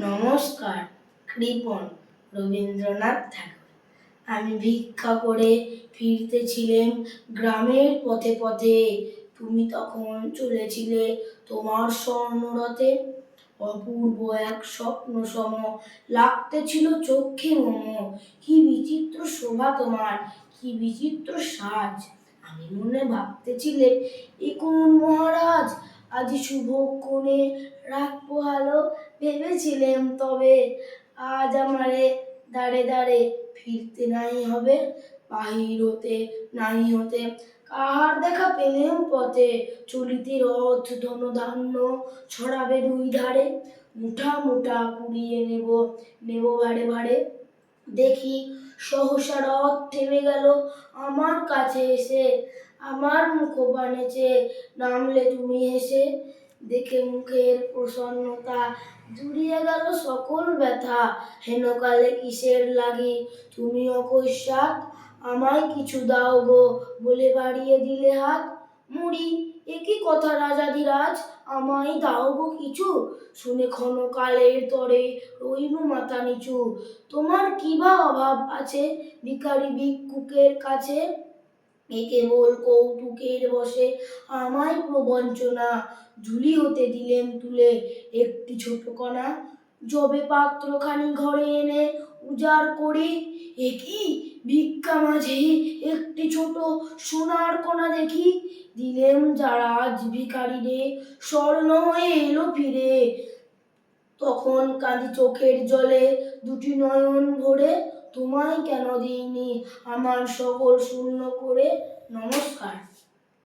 নমস্কার। কৃপণ রবীন্দ্রনাথ ঠাকুর। আমি ভিক্ষা করে ফিরতেছিলেম গ্রামের পথে পথে, তুমি তখন চলেছিলে তোমার স্বর্ণরথে। অপূর্ব এক স্বপ্ন সম লাগতেছিল চক্ষে মম। কি বিচিত্র শোভা তোমার, কি বিচিত্র সাজ। আমি মনে ভাবতেছিলে এ কোন মহারাজ, আজি শুভক্ষণে রাত পোহালো। ভেবেছিলেম তবে আজ আমারে দাঁড়ে দাঁড়ে ফিরতে নাই হবে। বাহির হতে নাহি হতে কাহার দেখা পেলেম পথে, চলিতে রথ ধনধান্য ছড়াবে দুই ধারে। মুঠা মুঠা কুড়িয়ে নেব ভারে ভারে। দেখি সহসা রথ থেমে গেল আমার কাছে এসে, আমার মুখপানে চেয়ে নামলে তুমি হেসে। দেখে মুখের প্রসন্নতা জুড়িয়ে গেল সকল ব্যথা। হেনকালে কিসের লাগি তুমি অকস্মাৎ, আমায় কিছু দাও গো বলে বাড়িয়ে দিলে হাত। মুড়ি এ কি কথা রাজাধিরাজ, আমায় দাও গো কিছু। শুনে ক্ষণকালের তরে রইনু মাথা নিচু। তোমার কি বা অভাব আছে ভিখারি ভিক্ষুকের কাছে, এ কেবল কৌতুকের বশে আমায় প্রবঞ্চনা। ঝুলি হতে দিলেম তুলে একটি ছোট কণা, যবে পাত্রখানি ঘরে এনে উজাড় করি, এ কি ভিক্ষা মাঝে একটি ছোট সোনার কণা দেখি। দিলেম যারা আজ ভিখারিরে, স্বর্ণ হয়ে এলো ফিরে। তখন কাঁদি চোখের জলে দুটি নয়ন ভরে, তোমায় কেন দিইনি আমার সকল শূন্য করে। নমস্কার।